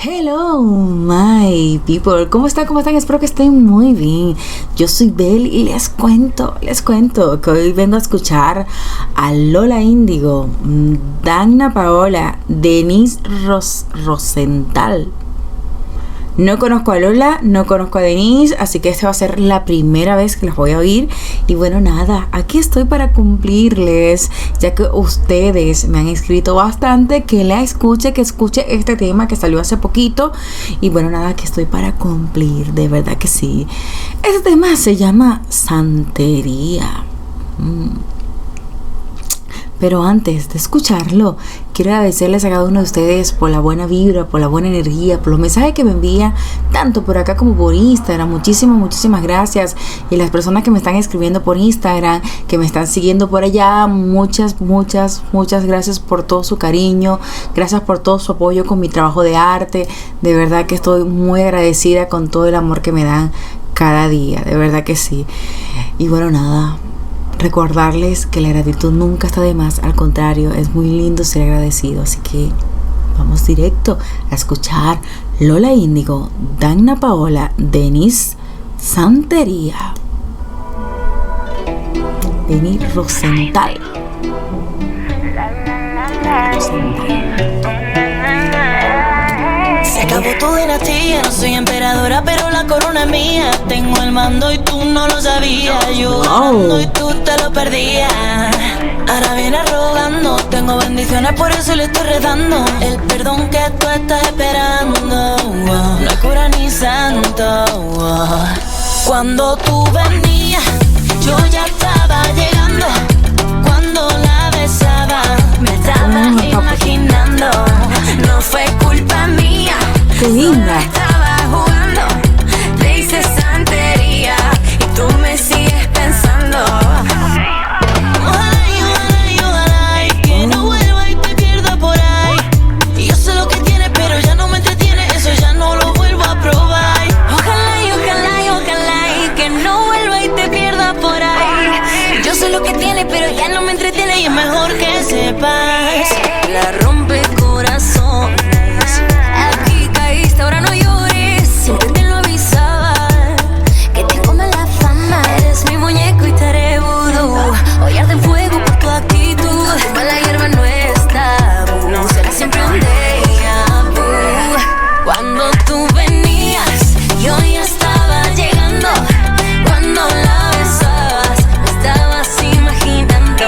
Hello, my people. ¿Cómo están? ¿Cómo están? Espero que estén muy bien. Yo soy Bel y les cuento que hoy vengo a escuchar a Lola Índigo, Danna Paola, Denise Rosenthal. No conozco a Lola, no conozco a Denise, así que esta va a ser la primera vez que las voy a oír. Y bueno, nada, aquí estoy para cumplirles, ya que ustedes me han escrito bastante que escuche este tema que salió hace poquito. Y bueno, nada, aquí estoy para cumplir, de verdad que sí. Este tema se llama Santería. Pero antes de escucharlo, quiero agradecerles a cada uno de ustedes por la buena vibra, por la buena energía, por los mensajes que me envían, tanto por acá como por Instagram. Muchísimas gracias. Y las personas que me están escribiendo por Instagram, que me están siguiendo por allá, muchas gracias por todo su cariño. Gracias por todo su apoyo con mi trabajo de arte. De verdad que estoy muy agradecida con todo el amor que me dan cada día. De verdad que sí. Y bueno, nada. Recordarles que la gratitud nunca está de más, al contrario, es muy lindo ser agradecido. Así que vamos directo a escuchar Lola Índigo, Danna Paola, Denise Santería, Denise Rosenthal. Se acabó tu dinastía, no soy emperadora, pero la corona es mía. Tengo el mando y tú no lo sabías. Yo ganando y tú te lo perdías. Ahora vienes rogando, tengo bendiciones, por eso le estoy redando. El perdón que tú estás esperando, no es cura ni santo. Cuando tú venías, yo ya estaba llegando. Cuando la besaba, me estaba imaginando. No fue culpa mía. ¡Qué linda! Estaba jugando, te hice santería y tú me sigues pensando. Ojalá, que no vuelva y te pierda por ahí. Y yo sé lo que tienes, pero ya no me entretiene, eso ya no lo vuelvo a probar. Ojalá, que no vuelva y te pierda por ahí. Yo sé lo que tienes, pero ya no me entretiene y es mejor que sepas. La rompe corazón. Ahora no llores, siempre te lo avisaba. Que tengo mala fama, eres mi muñeco y te haré vudú. Hoy arde en fuego por tu actitud. Mala hierba no es tabú, será siempre un déjà vu. Cuando tú venías, yo ya estaba llegando. Cuando la besabas, me estabas imaginando.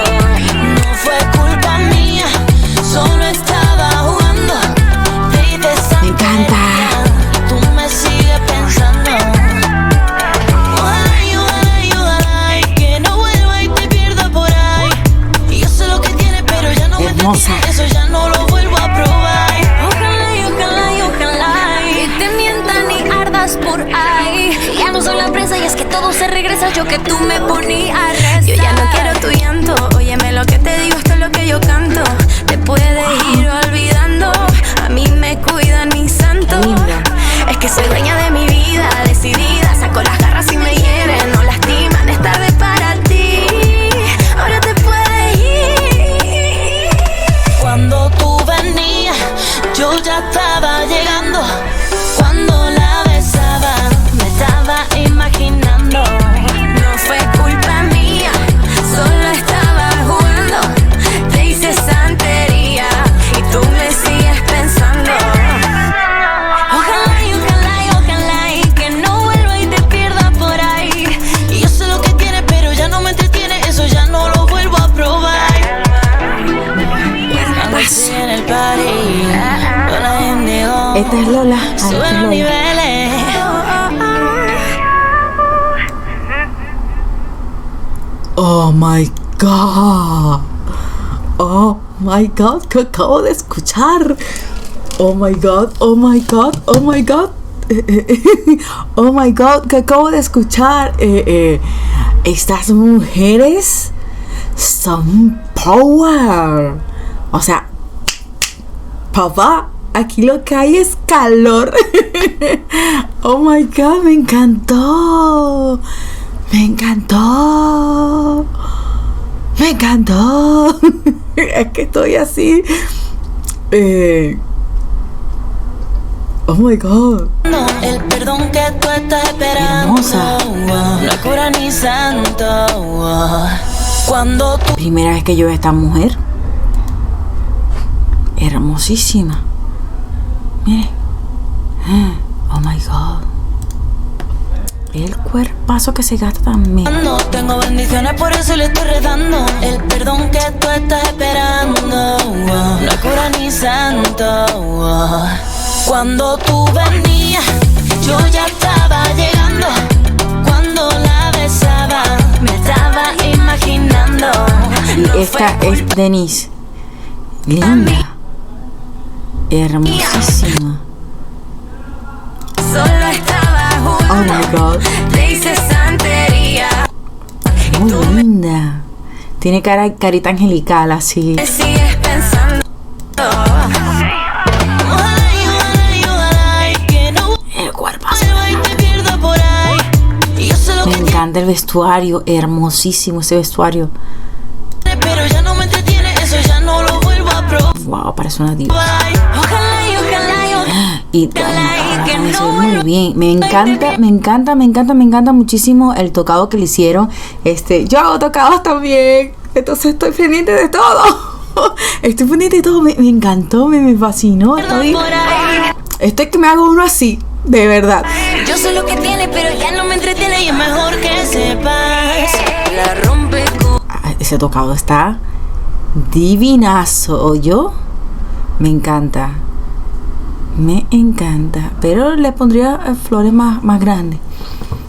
No fue culpa mía, solo estaba jugando. Me encanta. Eso ya no lo vuelvo a probar. Ojalá que te mientan y ardas por ahí. Ya no soy la presa y es que todo se regresa. Yo que tú me ponías a rezar. Yo ya no quiero tu llanto. Óyeme lo que te digo, esto es lo que yo canto. Te puedes ir olvidando. A mí me cuidan mis santos. Es que soy dueña de mi vida, decidida. Saco las garras y me hieren. No lastiman, es tarde para ti. Ahora te puedes ir. Cuando tú venías, yo ya estaba llegando. Cuando la besaba, me estaba imaginando. No fue culpa mía, solo estaba jugando. Te hice santería y tú me sigues pensando. Ojalá y que no vuelva y te pierda por ahí. Y yo sé lo que tienes, pero ya no me entretiene, eso ya no lo vuelvo a probar. En el party, Lola Índigo. Esta es Lola. Sube los niveles. Oh my God. Oh my God, que acabo de escuchar. Oh my God. Oh my God. Oh my God. Oh my God, que acabo de escuchar. Estas mujeres son power. O sea, papá, aquí lo que hay es calor. Oh my God, me encantó. Me encantó. Me encantó. Es que estoy así. Oh Oh my God. El perdón que tú estás esperando. Hermosa. No hay cura ni santo. Cuando tú. Primera vez que yo veo a esta mujer. Hermosísima. Mire. Oh my God. El cuerpazo que se gasta también. No tengo bendiciones, por eso le estoy redando. El perdón que tú estás esperando. No hay cura ni santo. Cuando tú venías, yo ya estaba llegando. Cuando la besaba, me estaba imaginando. Y esta es Denise. Linda. Hermosísima. Solo estaba jugando. Oh my God. Te hice santería. Muy linda. Tiene carita angelical así. Me sigues pensando. El cuerpazo. Me encanta el vestuario. Hermosísimo ese vestuario. Pero ya no me entretiene, eso ya no lo vuelvo a probar. Wow, parece una diva. Ojalá. Y también se ve muy bien. Me encanta muchísimo el tocado que le hicieron. Yo hago tocados también. Entonces estoy pendiente de todo. Estoy pendiente de todo. Me encantó, me fascinó. Estoy que me hago uno así. De verdad. Yo sé lo que tiene, pero ya no me entretiene y es mejor que sepas. La rompe con... Ese tocado está divinazo. ¿O yo? Me encanta. Me encanta. Pero le pondría flores más grandes.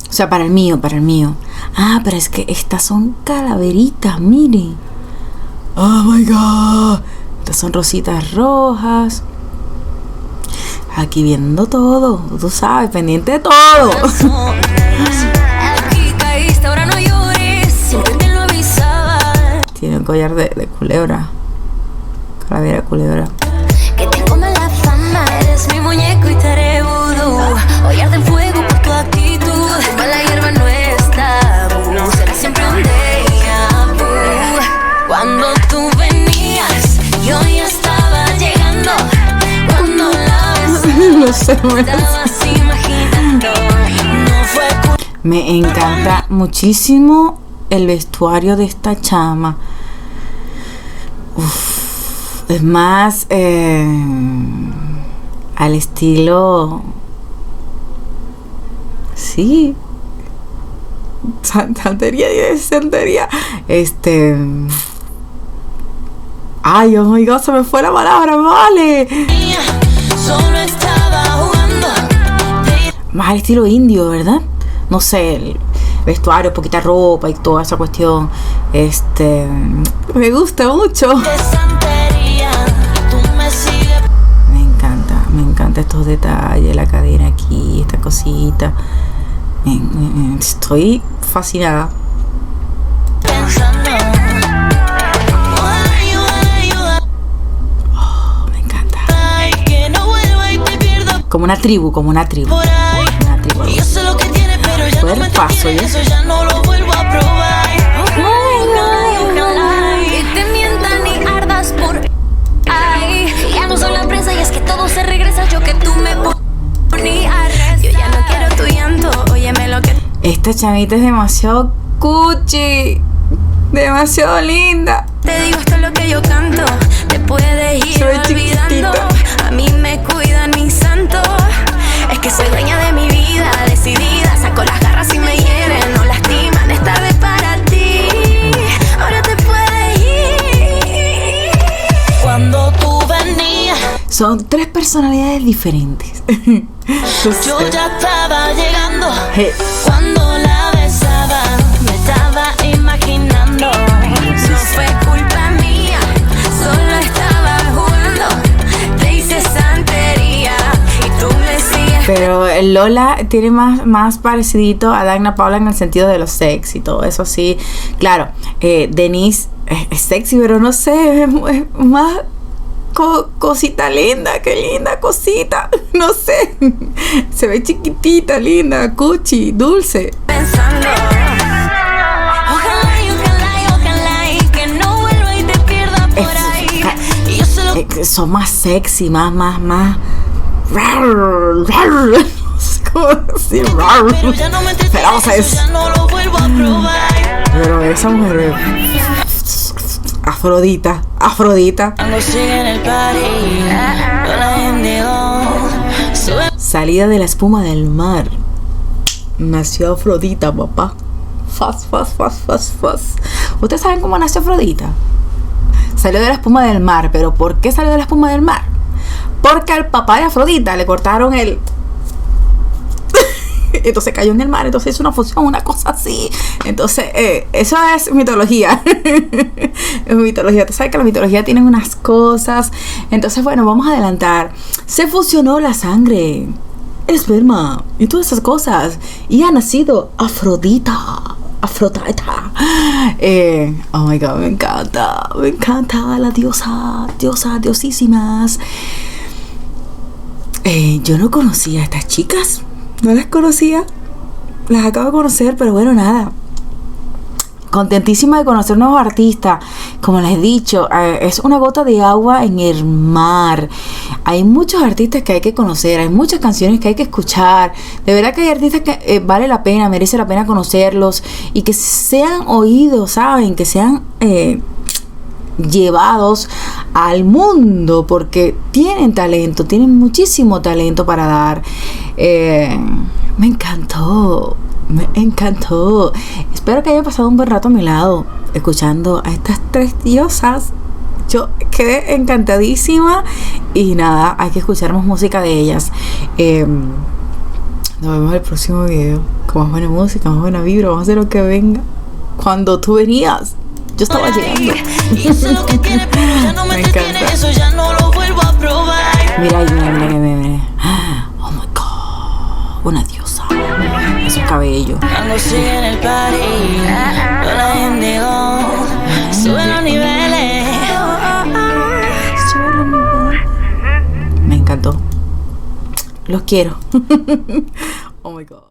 O sea, para el mío. Ah, pero es que estas son calaveritas, miren. Oh my God. Estas son rositas rojas. Aquí viendo todo. Tú sabes, pendiente de todo. Aquí caíste, ahora no llores. Siempre te lo avisaba. Tiene un collar de culebra. Calavera culebra. Que te coma la fama. Eres mi muñeco y te haré vudú. Hoy arde en fuego por tu actitud. Mala hierba no es tabú. Será siempre un déjà vu. Cuando tú venías, yo ya estaba llegando. Cuando la besaba, No sé, estabas imaginando. No fue culpa. me encanta muchísimo el vestuario de esta chama. Es más al estilo, sí, santería. Ay, oh my God, se me fue la palabra, vale. Solo estaba jugando. Más al estilo indio, ¿verdad? No sé, el vestuario, poquita ropa y toda esa cuestión. Me gusta mucho. De santería, tú me sigues Me encanta estos detalles, la cadena aquí, esta cosita. Estoy fascinada. pensando. Oh, me encanta. Ay, que no vuelva y te pierdo Como una tribu. por ahí. Una tribu. Yo sé lo que tiene, pero ya no me Cuerpazo, entretiene, ¿ya? eso ya no lo vuelvo a probar. Ojalá que te mientan y ardas por ahí. Ya no soy la presa y es que todo se regresa. Yo que tú me poní a rezar. Yo ya no quiero tu llanto, óyeme lo que Esta chamita es demasiado cuchi. Demasiado linda. te digo, esto es lo que yo canto. Te puedes ir Soy olvidando. chiquitita. A mí me cuidan mis santos. Es que soy dueña de mi vida, decidida. Saco las garras y me hieren, no lastiman. Esta vez para ti. Ahora te puedes ir. Cuando tú venías, Son tres personalidades diferentes. yo ya estaba llegando. Hey, Cuando la besaba, me estaba imaginando. No fue culpa mía, solo estaba jugando. Te hice santería y tú me sigues. pero el Lola tiene más parecidito a Dagna Paula en el sentido de los sex y todo eso así. Claro, Denise es sexy, pero no sé, es más cosita linda, qué linda cosita. No sé, se ve chiquitita, linda, cuchi, dulce. Pensando. Ojalá y que no vuelva y te pierda por ahí. Y yo sé lo que Son más sexy, más No sé cómo decir. Feroces. Pero esa mujer, Afrodita. Salida de la espuma del mar. Nació Afrodita, papá. Faz. ¿Ustedes saben cómo nació Afrodita? Salió de la espuma del mar. ¿Pero por qué salió de la espuma del mar? Porque al papá de Afrodita le cortaron el... Entonces cayó en el mar, entonces hizo una fusión, una cosa así. Entonces, eso es mitología. Es mitología. Tú sabes que la mitología tiene unas cosas. Entonces, bueno, vamos a adelantar. Se fusionó la sangre, el esperma y todas esas cosas. Y ha nacido Afrodita. Oh my God, me encanta la diosísimas. Yo no conocía a estas chicas. No las conocía. Las acabo de conocer, pero bueno, nada. Contentísima de conocer nuevos artistas. Como les he dicho, es una gota de agua en el mar. Hay muchos artistas que hay que conocer. Hay muchas canciones que hay que escuchar. De verdad que hay artistas que vale la pena, merece la pena conocerlos. Y que sean oídos, ¿saben? Que sean... llevados al mundo, porque tienen talento, tienen muchísimo talento para dar. Me encantó. Espero que haya pasado un buen rato a mi lado escuchando a estas tres diosas. Yo quedé encantadísima y nada, hay que escuchar más música de ellas. Nos vemos en el próximo video con más buena música, más buena vibra. Vamos a hacer lo que venga. Cuando tú venías, yo estaba llegando. Me encanta. Eso ya no lo vuelvo a probar. Mira. Oh my God. Una diosa. Esos cabellos. Cuando sigue en el party, con la gente sube los niveles. Me encantó. Los quiero. Oh my God.